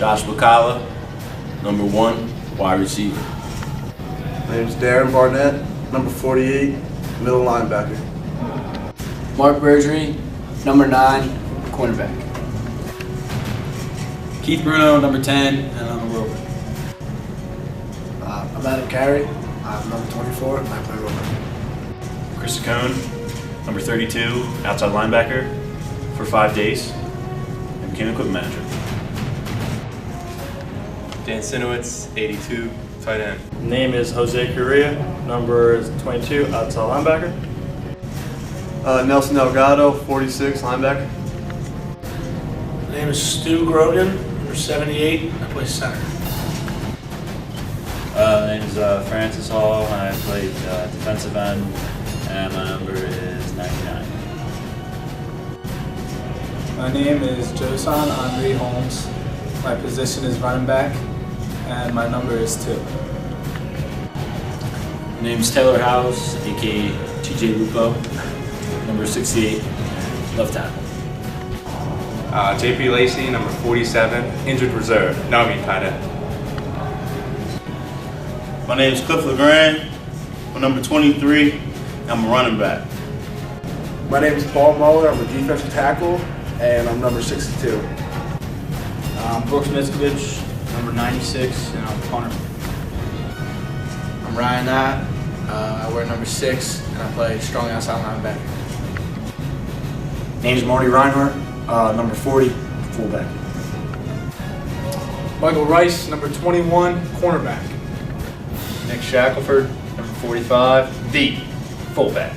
Josh Bacala, number 1, wide receiver. My name's Darren Barnett, number 48, middle linebacker. Mark Bergery, number 9, cornerback. Keith Bruno, number 10, and I'm a rover. I'm Adam Carey. I'm number 24, and I play rover. Chris Cone, number 32, outside linebacker for 5 days, and became equipment manager. Dan Sinowitz, 82, tight end. Name is Jose Correa, number 22, outside linebacker. Nelson Delgado, 46, linebacker. My name is Stu Grogan, number 78. I play center. My name is Francis Hall, and I played defensive end, and my number is 99. My name is Josan Henri Holmes. My position is running back, and my number is 2. My name's Taylor House, aka TJ Lupo, number 68, left tackle. JP Lacey, number 47, injured reserve. Now I mean tight end. My name is Cliff LeGrand. I'm number 23. I'm a running back. My name is Paul Muller. I'm a defensive tackle, and I'm number 62. Brooks Miskovich, number 96, and I'm a punter. I'm Ryan Knott. I wear number 6, and I play strong outside linebacker. Name's Marty Reinhardt, number 40, fullback. Michael Rice, number 21, cornerback. Nick Shackelford, number 45, the fullback.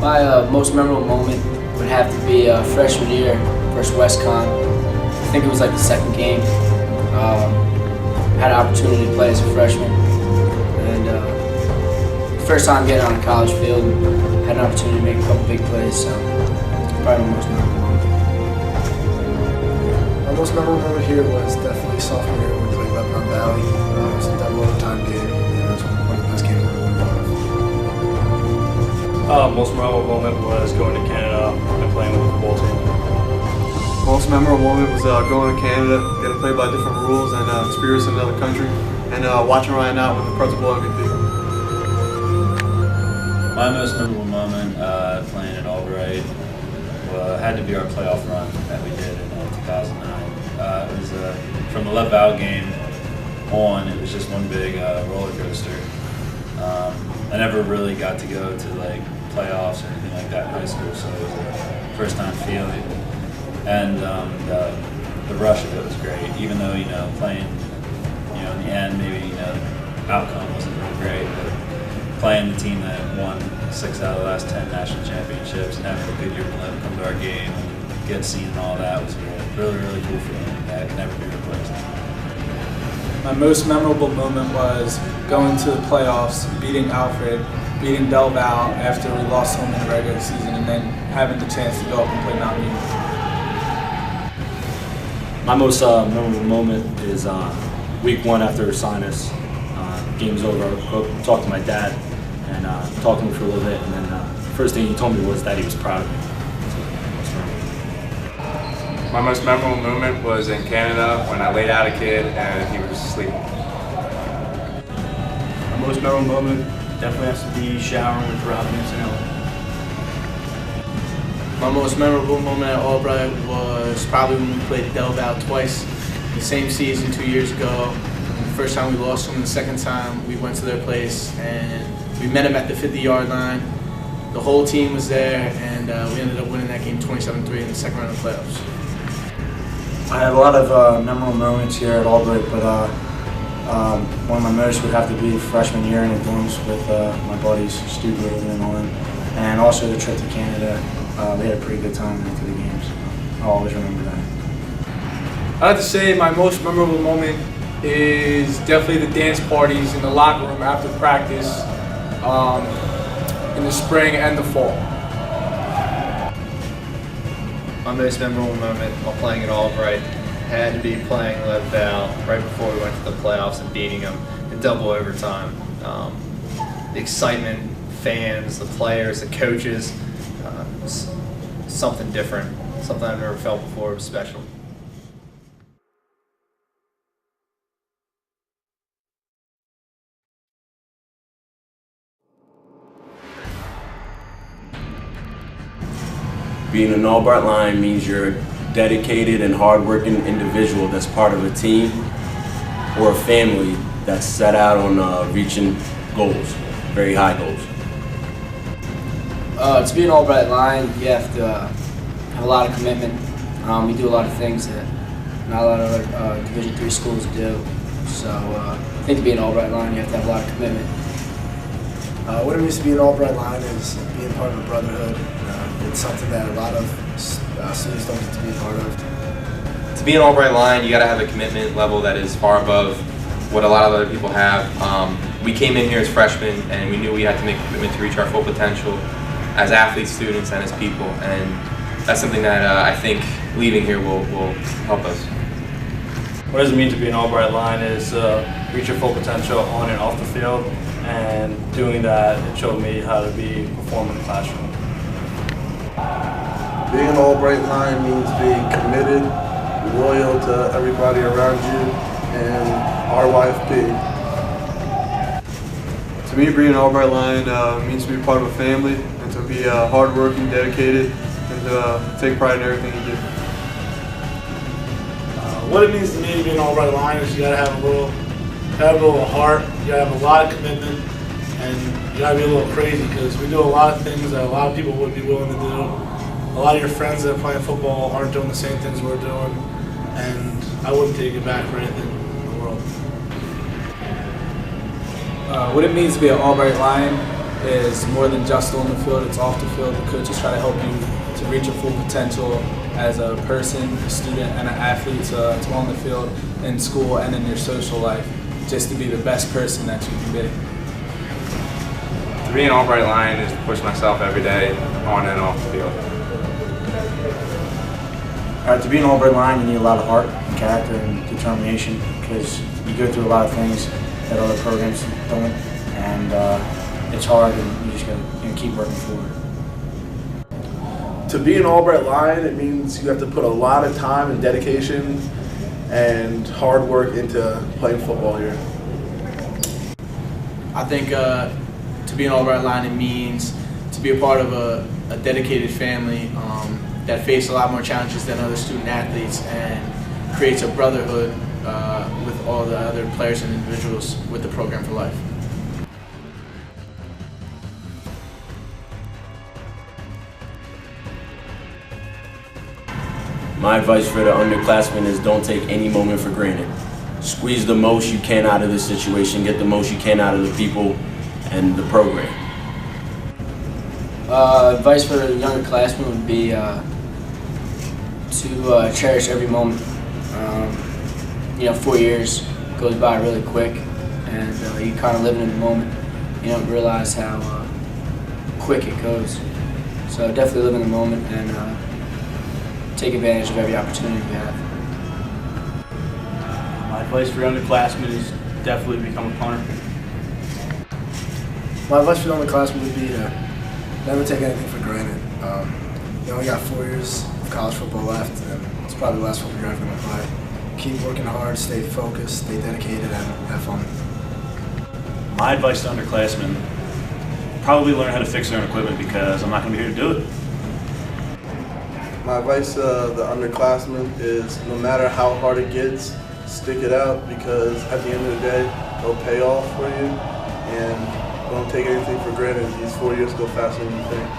My most memorable moment would have to be freshman year versus WestCon. I think it was like the second game. Had an opportunity to play as a freshman, and first time getting on a college field, had an opportunity to make a couple big plays. So probably my most memorable moment. My most memorable moment here was definitely sophomore year when we played Lebanon Valley. It was a double overtime game, and it was one of the best games I've ever been part of. Most memorable moment was going to Canada and playing with the football team. Most memorable moment was going to Canada, getting to play by different rules and experience in another country, and watching Ryan out with the principal MVP. My most memorable moment playing at Albright had to be our playoff run that we did in 2009. It was from the Love Val game on. It was just one big roller coaster. I never really got to go to like playoffs or anything like that in high school, so it was a first time feeling. And the rush of it was great, even though, playing, in the end, maybe, the outcome wasn't really great, but playing the team that won 6 out of the last 10 national championships and having a good year to come to our game and get seen and all that was really, really cool feeling that could never be replaced. My most memorable moment was going to the playoffs, beating Alfred, beating Del Val after we lost home in the regular season, and then having the chance to go up and play Mount Union. My most memorable moment is week 1 after Sinus. Game's over. I talked to my dad and talked to him for a little bit, and then the first thing he told me was that he was proud of me. My most memorable moment was in Canada when I laid out a kid and he was sleeping. My most memorable moment definitely has to be showering with Robin and Sanella. My most memorable moment at Albright was probably when we played Del Val twice. The same season 2 years ago. The first time we lost them, the second time we went to their place and we met them at the 50-yard line. The whole team was there, and we ended up winning that game 27-3 in the second round of the playoffs. I have a lot of memorable moments here at Albright, but one of my most would have to be freshman year in the dorms with my buddies, Stu Grogan and Owen, and also the trip to Canada. We had a pretty good time after the games. I'll always remember that. I have to say my most memorable moment is definitely the dance parties in the locker room after practice in the spring and the fall. My most memorable moment while playing at Albright had to be playing Lev Val right before we went to the playoffs and beating them in double overtime. The excitement, fans, the players, the coaches, was something different, something I've never felt before. It was special. Being an Albright Lion means you're a dedicated and hardworking individual that's part of a team or a family that's set out on reaching goals, very high goals. To be an Albright Lion, you have to have a lot of commitment. We do a lot of things that not a lot of other Division III schools do. So I think to be an Albright Lion, you have to have a lot of commitment. What it means to be an Albright Lion is being part of a brotherhood. It's something that a lot of students don't get to be a part of. To be an Albright Lion, you got to have a commitment level that is far above what a lot of other people have. We came in here as freshmen, and we knew we had to make a commitment to reach our full potential as athletes, students, and as people. And that's something that I think leaving here will help us. What does it mean to be an Albright Lion is reach your full potential on and off the field, and doing that, it showed me how to perform in the classroom. Being an Albright Lion means being committed, loyal to everybody around you, and RYFP. To me, being an Albright Lion means to be part of a family and to be hardworking, dedicated, and to take pride in everything you do. What it means to me to be an Albright Lion is you gotta have a little heart, you gotta have a lot of commitment, and you gotta be a little crazy because we do a lot of things that a lot of people would be willing to do. A lot of your friends that are playing football aren't doing the same things we're doing, and I wouldn't take it back for anything in the world. What it means to be an Albright Lion is more than just on the field, it's off the field. The coaches try to help you to reach your full potential as a person, a student, and an athlete to on the field, in school, and in your social life, just to be the best person that you can be. To be an Albright Lion is to push myself every day, on and off the field. To be an Albright Lion, you need a lot of heart and character and determination, because you go through a lot of things that other programs don't, and it's hard, and you just gotta keep working forward. To be an Albright Lion, it means you have to put a lot of time and dedication and hard work into playing football here. I think to be an Albright Lion, it means to be a part of a dedicated family that face a lot more challenges than other student athletes, and creates a brotherhood with all the other players and individuals with the program for life. My advice for the underclassmen is don't take any moment for granted. Squeeze the most you can out of the situation, get the most you can out of the people and the program. Advice for the younger classmen would be to cherish every moment. 4 years goes by really quick, and you kind of living in the moment. You don't realize how quick it goes. So definitely live in the moment and take advantage of every opportunity you have. My advice for underclassmen is definitely become a punter. My advice for the underclassmen would be to never take anything for granted. You only got 4 years of college football left, and it's probably the last football you're ever going to play. Keep working hard, stay focused, stay dedicated, and have fun. My advice to underclassmen, probably learn how to fix their own equipment, because I'm not going to be here to do it. My advice to the underclassmen is no matter how hard it gets, stick it out, because at the end of the day, it'll pay off for you, and don't take anything for granted. These 4 years go faster than you think.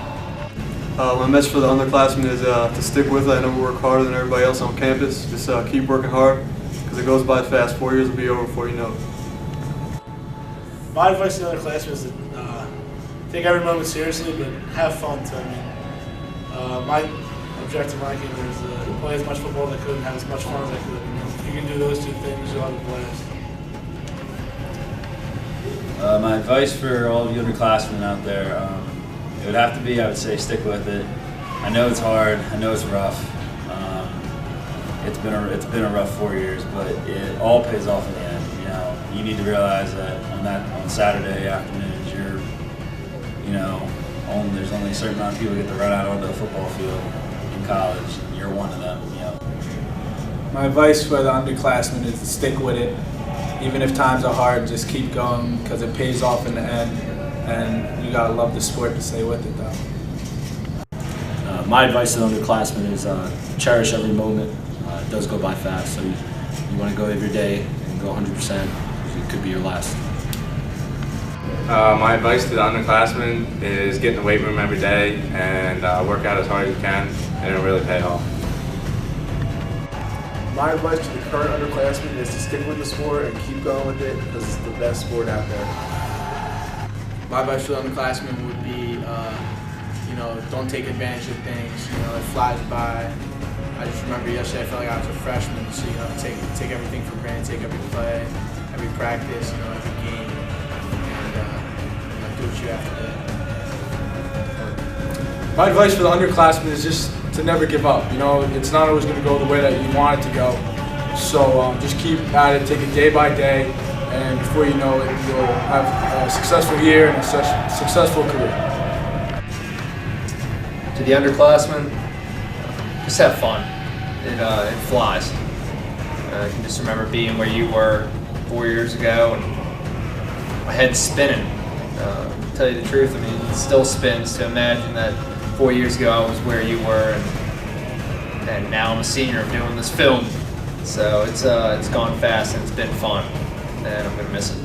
My message for the underclassmen is to stick with it. I know we work harder than everybody else on campus. Just keep working hard, because it goes by fast. 4 years will be over before you know it. My advice to the underclassmen is to take every moment seriously, but have fun too. My objective when I came here is to play as much football as I could and have as much fun as I could. If you can do those two things, you'll have a blast. My advice for all of you underclassmen out there, it would have to be, I would say, stick with it. I know it's hard. I know it's rough. It's been a rough 4 years, but it all pays off in the end. You need to realize that on Saturday afternoons, there's only a certain amount of people who get to run out onto the football field in college, and you're one of them. My advice for the underclassmen is to stick with it. Even if times are hard, just keep going, because it pays off in the end, and you gotta love the sport to stay with it though. My advice to the underclassmen is cherish every moment. It does go by fast, so you want to go every day and go 100%, because it could be your last. My advice to the underclassmen is get in the weight room every day and work out as hard as you can, and it'll really pay off. My advice to the current underclassmen is to stick with the sport and keep going with it, because it's the best sport out there. My advice for the underclassmen would be, don't take advantage of things. It flies by. I just remember yesterday I felt like I was a freshman, so take everything for granted, take every play, every practice, every game, and do what you have to do. My advice for the underclassmen is just to never give up. It's not always going to go the way that you want it to go. So just keep at it, take it day by day, and before you know it, you'll have a successful year and a successful career. To the underclassmen, just have fun. It flies. I can just remember being where you were 4 years ago, and my head's spinning. To tell you the truth, it still spins to imagine that 4 years ago I was where you were, and now I'm a senior. I'm doing this film, so it's gone fast and it's been fun, and I'm gonna miss it.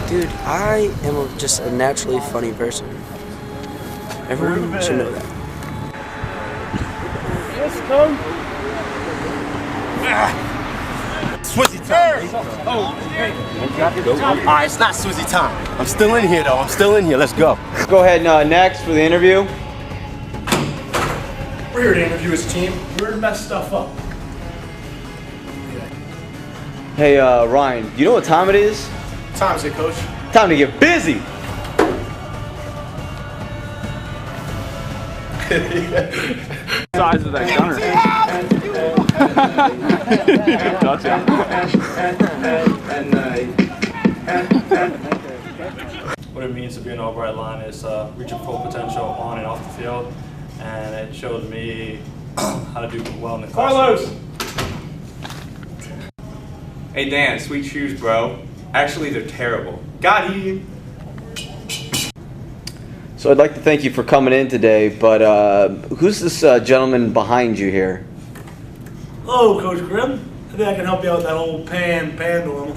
Dude, I am just a naturally funny person. Everyone should know that. Swizzy time. Oh, alright, it's not Swizzy time. I'm still in here though. I'm still in here. Let's go. Go ahead and next for the interview. We're here to interview his team. We're here to mess stuff up. Hey, Ryan, do you know what time it is? What time is it, Coach? Time to get busy. Size of that gunner. What it means to be an Albright line is reaching full potential on and off the field, and it showed me how to do well in the classroom. Hey Dan, sweet shoes, bro. Actually, they're terrible. Got him. So I'd like to thank you for coming in today, but who's this gentleman behind you here? Hello, Coach Grimm. I think I can help you out with that whole pan dilemma.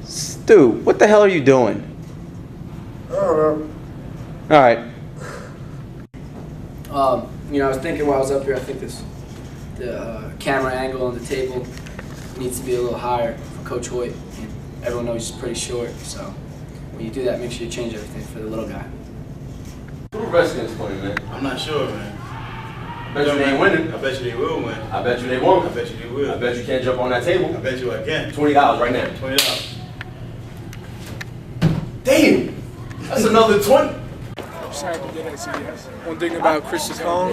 Stu, what the hell are you doing? I don't know. All right. I was thinking while I was up here, I think the camera angle on the table needs to be a little higher for Coach Hoyt. Everyone knows he's pretty short, so when you do that, make sure you change everything for the little guy. Who the Redskins playing, man? I'm not sure, man. I bet you they ain't winning. I bet you they will win. I bet you they won't. I bet you they will. I bet you can't jump on that table. I bet you I can. $20 right now. $20. Damn! That's another 20. Sorry to get CBS. One thing about Chris Cone,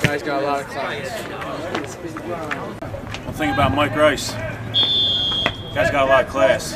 guy's got a lot of clients. One thing about Mike Rice, guy's got a lot of class.